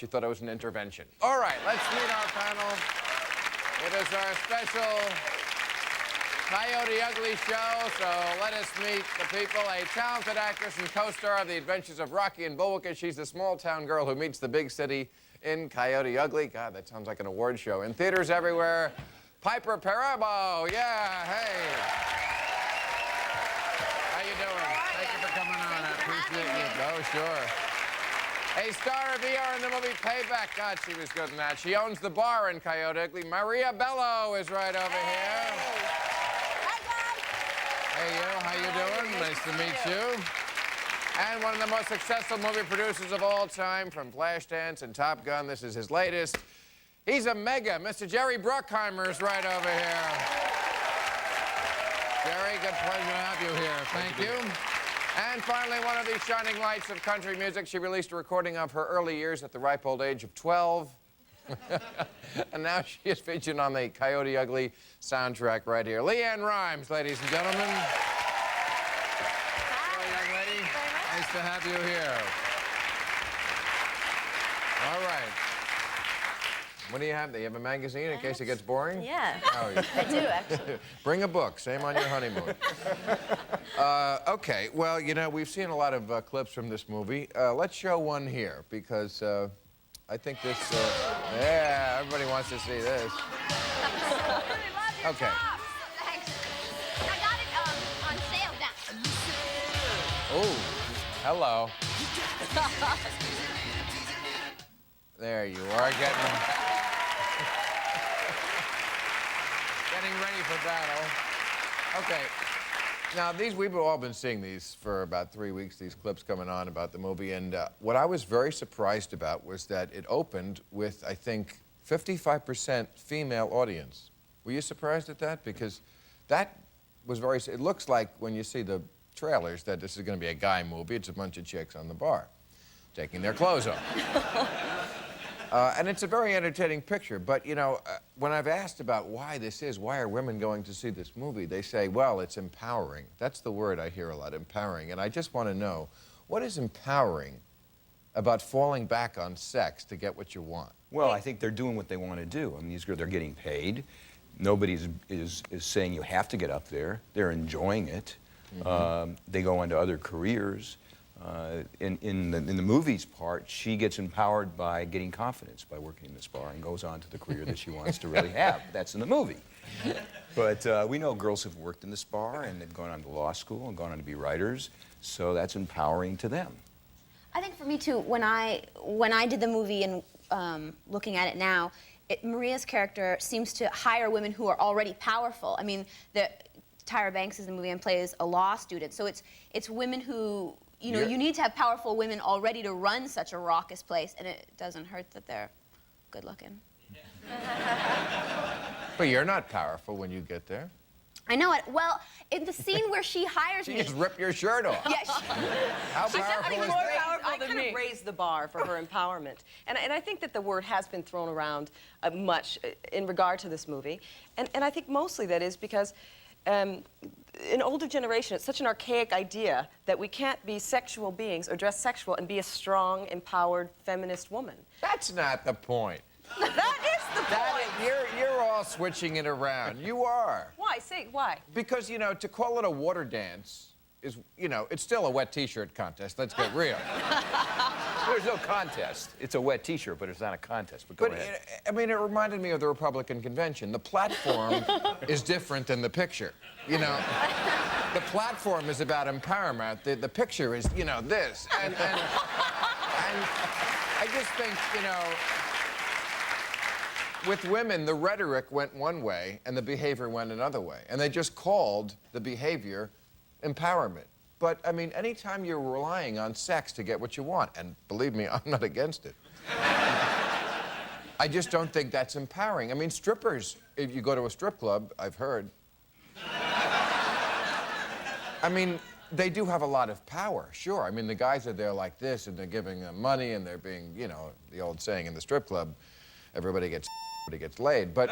She thought it was an intervention. All right, let's meet our panel. It is our special Coyote Ugly show, so let us meet the people. A talented actress and co-star of The Adventures of Rocky and Bullwinkle. She's the small-town girl who meets the big city in Coyote Ugly. God, that sounds like an award show. In theaters everywhere, Piper Perabo. Yeah, hey. How you doing? Thank you for coming on. I appreciate you. Oh, sure. A star of ER in the movie Payback. God, she was good in that. She owns the bar in Coyote Ugly. Maria Bello is right over here. Hey, you. How you doing? Nice to meet you. And one of the most successful movie producers of all time, from Flashdance and Top Gun. This is his latest. He's a mega. Mr. Jerry Bruckheimer is right over here. Jerry, good pleasure to have you here. Thank you. And finally, one of the shining lights of country music. She released a recording of her early years at the ripe old age of 12. And now she is featured on the Coyote Ugly soundtrack right here. LeAnn Rimes, ladies and gentlemen. Hi, young lady. Nice to have you here. All right. What do you have? Do you have a magazine in case it gets boring? Yeah, oh, yeah. I do, actually. Bring a book. Same on your honeymoon. Okay, well, you know, we've seen a lot of clips from this movie. Let's show one here, because I think this... yeah, everybody wants to see this. Okay. Thanks. I got it on sale now. Oh, hello. There you are, getting ready for battle. Okay. Now, we've all been seeing these for about 3 weeks, these clips coming on about the movie, and what I was very surprised about was that it opened with, I think, 55% female audience. Were you surprised at that? Because that was very... It looks like, when you see the trailers, that this is going to be a guy movie. It's a bunch of chicks on the bar taking their clothes off. And it's a very entertaining picture, but, you know, when I've asked about why this is, why are women going to see this movie, they say, well, it's empowering. That's the word I hear a lot, empowering. And I just want to know, what is empowering about falling back on sex to get what you want? Well, I think they're doing what they want to do. I mean, these girls, they're getting paid. Nobody is saying you have to get up there. They're enjoying it. Mm-hmm. They go on to other careers. In the movies part, she gets empowered by getting confidence by working in this bar and goes on to the career that she wants to really have. That's in the movie. But we know girls have worked in this bar and they've gone on to law school and gone on to be writers, so that's empowering to them. I think for me too, when I did the movie and looking at it now, Maria's character seems to hire women who are already powerful. I mean, Tyra Banks is in the movie and plays a law student, so it's women who... You know, you need to have powerful women already to run such a raucous place, and it doesn't hurt that they're good looking. But you're not powerful when you get there. I know it. Well, in the scene where she hires me... She just ripped your shirt off. Yeah, How powerful is that? I kind of raised the bar for her empowerment. And I think that the word has been thrown around much in regard to this movie. And I think mostly that is because in older generation, it's such an archaic idea that we can't be sexual beings or dress sexual and be a strong, empowered, feminist woman. That's not the point. That is the point. You're all switching it around. You are. Why? Say, why? Because, you know, to call it a water dance is, you know, it's still a wet T-shirt contest. Let's get real. There's no contest. It's a wet T-shirt, but it's not a contest. But go ahead. I mean, it reminded me of the Republican convention. The platform is different than the picture. You know, the platform is about empowerment. The picture is, you know, this. And I just think, you know, with women, the rhetoric went one way and the behavior went another way. And they just called the behavior empowerment. But, I mean, anytime you're relying on sex to get what you want, and believe me, I'm not against it, I just don't think that's empowering. I mean, strippers, if you go to a strip club, I've heard, I mean, they do have a lot of power, sure. I mean, the guys are there like this, and they're giving them money, and they're being, you know, the old saying in the strip club, everybody gets laid. But,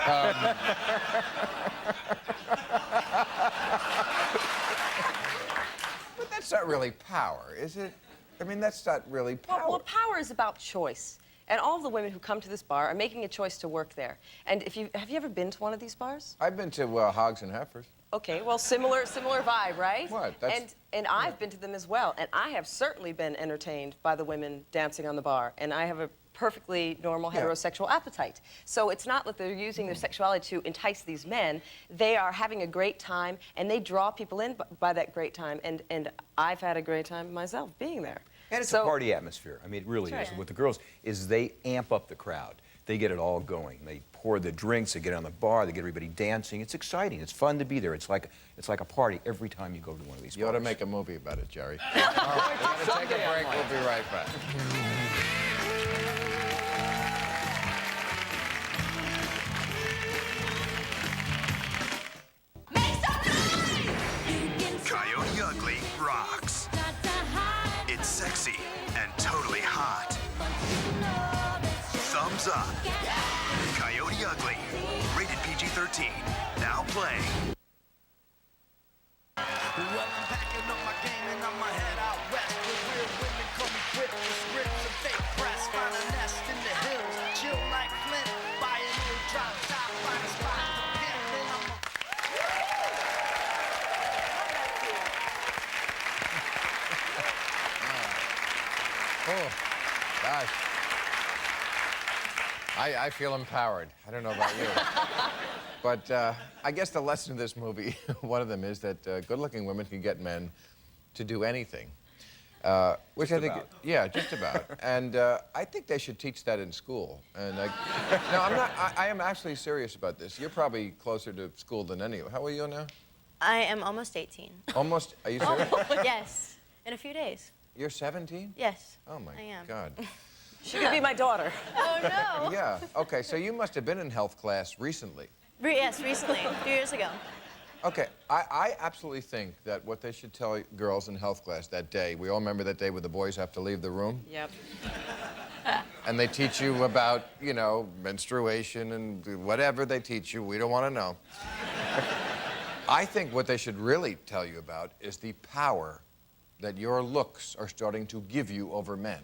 that's not really power, is it? I mean, that's not really power. Well, power is about choice. And all of the women who come to this bar are making a choice to work there. And have you ever been to one of these bars? I've been to Hogs and Heifers. Okay, well, similar vibe, right? What? That's- And I've been to them as well, and I have certainly been entertained by the women dancing on the bar, and I have a perfectly normal Yeah. heterosexual appetite. So it's not that they're using their sexuality to entice these men. They are having a great time, and they draw people in by that great time, and I've had a great time myself being there. And it's So- a party atmosphere. I mean, it really That's is. right. With the girls, is they amp up the crowd. They get it all going. They pour the drinks, they get on the bar, they get everybody dancing. It's exciting. It's fun to be there. It's like a party every time you go to one of these You ought bars. to make a movie about it, Jerry. All right, we're going to take a break. We'll be right back. Make some noise! Coyote Ugly rocks. It's sexy and totally hot. Thumbs up. Coyote Ugly. Rated PG-13. Now playing. Well, I'm packing up my game and I'ma head out west. Where real women call me quick with scripts and fake press. Find a nest in the hills, chill like Flint. Buy a new drop top, find a spot to pimp. Then I'ma Oh, gosh. I feel empowered. I don't know about you. But I guess the lesson of this movie, one of them is that good-looking women can get men to do anything. Which I think, about. yeah, just about. And I think they should teach that in school. And no, I'm not. I am actually serious about this. You're probably closer to school than any. How old are you now? I am almost 18. Almost. Are you serious? Yes, in a few days. You're 17? Yes. Oh my I am. God. She could be my daughter. Oh no. Yeah. Okay. So you must have been in health class recently. Yes, recently, a few years ago. Okay, I absolutely think that what they should tell girls in health class that day, we all remember that day where the boys have to leave the room, Yep. and they teach you about, you know, menstruation and whatever they teach you, we don't want to know. I think what they should really tell you about is the power that your looks are starting to give you over men.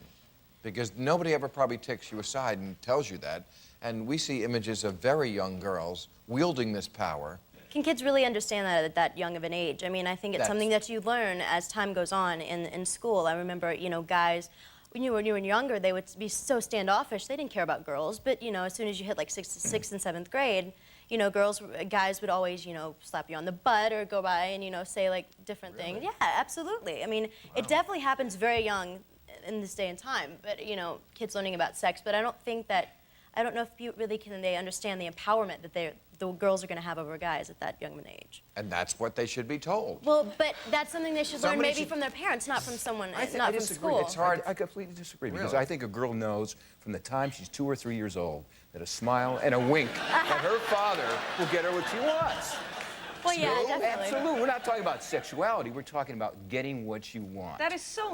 Because nobody ever probably takes you aside and tells you that. And we see images of very young girls wielding this power. Can kids really understand that at that young of an age? I mean, I think it's That's- something that you learn as time goes on in school. I remember, you know, guys, when you were younger, they would be so standoffish. They didn't care about girls. But, you know, as soon as you hit like sixth and seventh grade, you know, guys would always, you know, slap you on the butt or go by and, you know, say like different things. Yeah, absolutely. I mean, it definitely happens very young in this day and time. But, you know, kids learning about sex. But I don't know if you really they understand the empowerment that the girls are going to have over guys at that young of an age. And that's what they should be told. Well, but that's something they should learn Somebody maybe should- from their parents, not from someone, I not from disagree. school. It's hard. I completely disagree because Really? I think a girl knows from the time she's 2 or 3 years old that a smile and a wink at her father will get her what she wants. Well, yeah, No, definitely. absolutely. We're not talking about sexuality. We're talking about getting what you want. That is so